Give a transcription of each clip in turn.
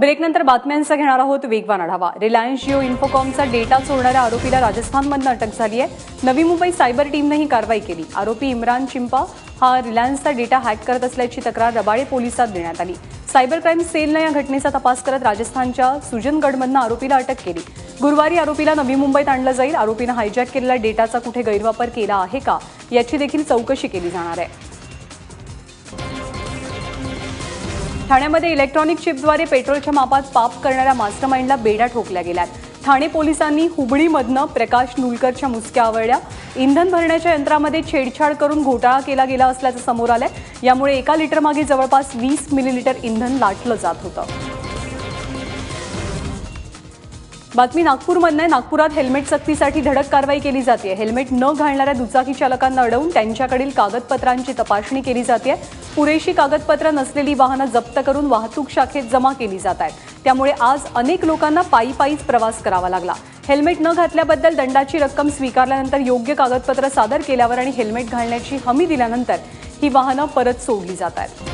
ब्रेकनंतर बातम्यांचा घेणार आहोत वेगवान आढावा। रिलायन्स जिओ इन्फोकॉमचा डेटा चोरणाऱ्या आरोपीला राजस्थानमधून अटक झाली आहे। नवी मुंबई सायबर टीमने ही कारवाई केली। आरोपी इम्रान चिंपा हा रिलायन्सचा डेटा हॅक करत असल्याची तक्रार रबाळे पोलिसात देण्यात आली। सायबर क्राईम सेलने या घटनेचा तपास करत राजस्थानच्या सुजनगढमधून आरोपीला अटक केली। गुरुवारी आरोपीला नवी मुंबईत आणलं जाईल। आरोपीने हायजॅक केलेल्या डेटाचा कुठे गैरवापर केला आहे का याची देखील चौकशी केली जाणार आहे। ठाण्यामध्ये इलेक्ट्रॉनिक चिपद्वारे पेट्रोलच्या मापात पाप करणाऱ्या मास्टरमाइंडला बेड्या ठोकल्या गेल्यात। ठाणे पोलिसांनी हुबळीमधनं प्रकाश नुलकरच्या मुसक्या आवळल्या। इंधन भरण्याच्या यंत्रामध्ये छेडछाड करून घोटाळा केला गेला असल्याचं समोर आलंय। यामुळे 1 लिटर मागे जवळपास 20 मिलीलिटर इंधन लाटलं जात होतं। बातमी नागपूरमधून आहे। नागपुरात हेल्मेट सक्तीसाठी धडक कारवाई केली जाते। हेल्मेट न घालणाऱ्या दुचाकी चालकांना अडवून त्यांच्याकडील कागदपत्रांची तपासणी केली जाते। पुरेशी कागदपत्र नसलेली वाहनं जप्त करून वाहतूक शाखेत जमा केली जात आहेत। त्यामुळे आज अनेक लोकांना पायीच प्रवास करावा लागला। हेल्मेट न घातल्याबद्दल दंडाची रक्कम स्वीकारल्यानंतर योग्य कागदपत्र सादर केल्यावर आणि हेल्मेट घालण्याची हमी दिल्यानंतर ही वाहनं परत सोडली जात आहेत।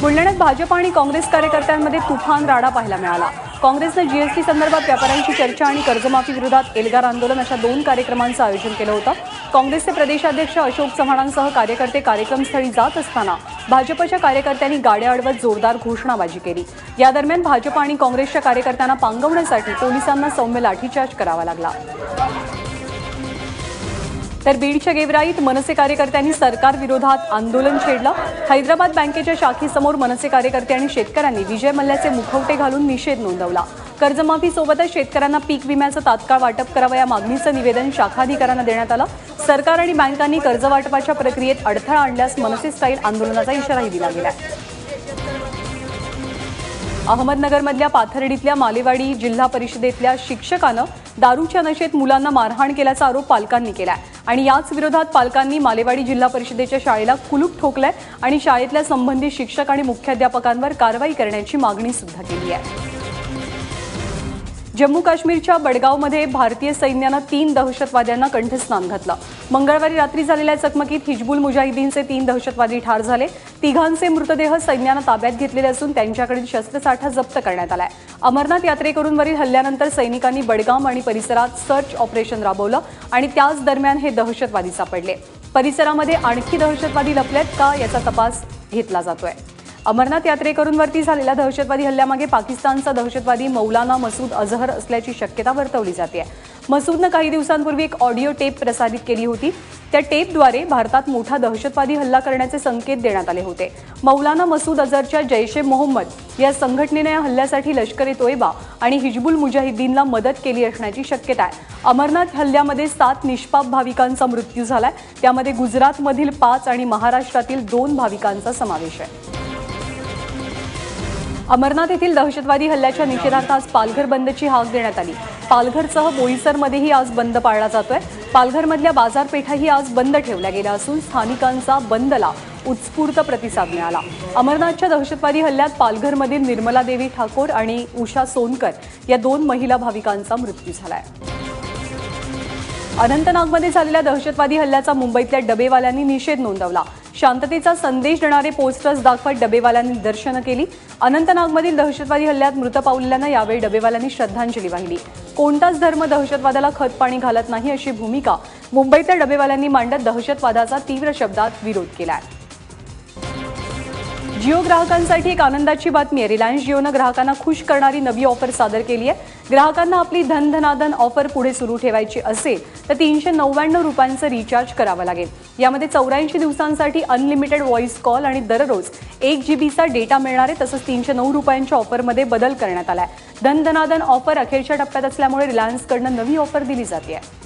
बुलढाण्यात भाजप आणि काँग्रेस कार्यकर्त्यांमध्ये तुफान राडा पाहायला मिळाला। काँग्रेसने जीएसटी संदर्भात व्यापाऱ्यांची चर्चा आणि कर्जमाफी विरोधात एल्गार आंदोलन अशा 2 कार्यक्रमांचं आयोजन केलं होतं। काँग्रेसचे प्रदेशाध्यक्ष अशोक चव्हाणांसह कार्यकर्ते कार्यक्रमस्थळी जात असताना भाजपच्या कार्यकर्त्यांनी गाड्या अडवत जोरदार घोषणाबाजी केली। या दरम्यान भाजप आणि काँग्रेसच्या कार्यकर्त्यांना पांगवण्यासाठी पोलिसांना सौम्य लाठीचार्ज करावा लागला। तर बीडच्या गेवराईत मनसे कार्यकर्त्यांनी सरकार विरोधात आंदोलन छेडलं। हैदराबाद बँकेच्या शाखेसमोर मनसे कार्यकर्ते आणि शेतकऱ्यांनी विजय मल्ल्याचे मुखवटे घालून निषेध नोंदवला। कर्जमाफीसोबतच शेतकऱ्यांना पीक विम्याचं तात्काळ वाटप करावं या मागणीचं निवेदन शाखाधिकाऱ्यांना देण्यात आलं। सरकार आणि बँकांनी कर्ज वाटपाच्या प्रक्रियेत अडथळा आणल्यास मनसे स्टाईल आंदोलनाचा इशाराही दिला गेला। अहमदनगरमधल्या पाथर्डीतल्या मालेवाडी जिल्हा परिषदेतल्या शिक्षकानं दारूच्या नशेत मुलांना मारहाण केल्याचा आरोप पालकांनी केलाय आणि याच विरोधात पालकांनी मालेवाडी जिल्हा परिषदेच्या शाळेला कुलूप ठोकलंय आणि शाळेतल्या संबंधित शिक्षक आणि मुख्याध्यापकांवर कारवाई करण्याची मागणी सुद्धा केली आहे। जम्मू काश्मीरच्या बडगावमध्ये भारतीय सैन्यानं 3 दहशतवाद्यांना कंठस्नान घातलं। मंगळवारी रात्री झालेल्या चकमकीत हिजबुल मुजाहिदीनचे 3 दहशतवादी ठार झाले। तिघांचे मृतदेह सैन्यानं ताब्यात घेतलेले असून त्यांच्याकडील शस्त्रसाठा जप्त करण्यात आलाय। अमरनाथ यात्रेकरूंवरील हल्ल्यानंतर सैनिकांनी बडगाम आणि परिसरात सर्च ऑपरेशन राबवलं आणि त्याच दरम्यान हे दहशतवादी सापडले। परिसरामध्ये आणखी दहशतवादी लपलेत का याचा तपास घेतला जातोय। अमरनाथ यात्रेकरूंवरती झालेल्या दहशतवादी हल्ल्यामागे पाकिस्तानचा दहशतवादी मौलाना मसूद अझहर असल्याची शक्यता वर्तवली जाते। मसूदनं काही दिवसांपूर्वी एक ऑडिओ टेप प्रसारित केली होती। त्या टेपद्वारे भारतात मोठा दहशतवादी हल्ला करण्याचे संकेत देण्यात आले होते। मौलाना मसूद अझहरच्या जैश ए मोहम्मद या संघटनेने या हल्ल्यासाठी लष्कर ए तोयबा आणि हिजबुल मुजाहिदीनला मदत केली असण्याची शक्यता आहे। अमरनाथ हल्ल्यामध्ये 7 निष्पाप भाविकांचा मृत्यू झालाय। त्यामध्ये गुजरातमधील 5 आणि महाराष्ट्रातील 2 भाविकांचा समावेश आहे। अमरनाथ येथील दहशतवादी हल्ल्याच्या निषेधार्थ आज पालघर बंदची हाक देण्यात आली। पालघरसह बोईसरमध्येही आज बंद पाळला जातोय। पालघरमधल्या बाजारपेठाही आज बंद ठेवल्या गेल्या असून स्थानिकांचा बंदला उत्स्फूर्त प्रतिसाद मिळाला। अमरनाथच्या दहशतवादी हल्ल्यात पालघरमधील निर्मला देवी ठाकोर आणि उषा सोनकर या 2 महिला भाविकांचा मृत्यू झालाय। अनंतनागमध्ये झालेल्या दहशतवादी हल्ल्याचा मुंबईतल्या डबेवाल्यांनी निषेध नोंदवला। शांततेचा संदेश देणारे पोस्टर्स दाखवत डबेवाल्यांनी निदर्शनं केली। अनंतनागमधील दहशतवादी हल्ल्यात मृत पावलेल्यांना यावेळी डबेवाल्यांनी श्रद्धांजली वाहिली। कोणताच धर्म दहशतवादाला खतपाणी घालत नाही अशी भूमिका मुंबईतल्या डबेवाल्यांनी मांडत दहशतवादाचा तीव्र शब्दात विरोध केलाय। जिओ ग्राहकांसाठी एक आनंदाची बातमी आहे। रिलायन्स जिओनं ग्राहकांना खुश करणारी नवी ऑफर सादर केली आहे। ग्राहकांना आपली धन ऑफर पुढे सुरू ठेवायची असेल तर 399 रुपयांचं रिचार्ज करावं लागेल। यामध्ये 84 दिवसांसाठी अनलिमिटेड व्हॉइस कॉल आणि दररोज 1 जीबीचा डेटा मिळणार आहे। तसंच 309 रुपयांच्या ऑफरमध्ये बदल करण्यात आलाय। धन ऑफर अखेरच्या टप्प्यात असल्यामुळे रिलायन्सकडनं नवी ऑफर दिली जाते आहे।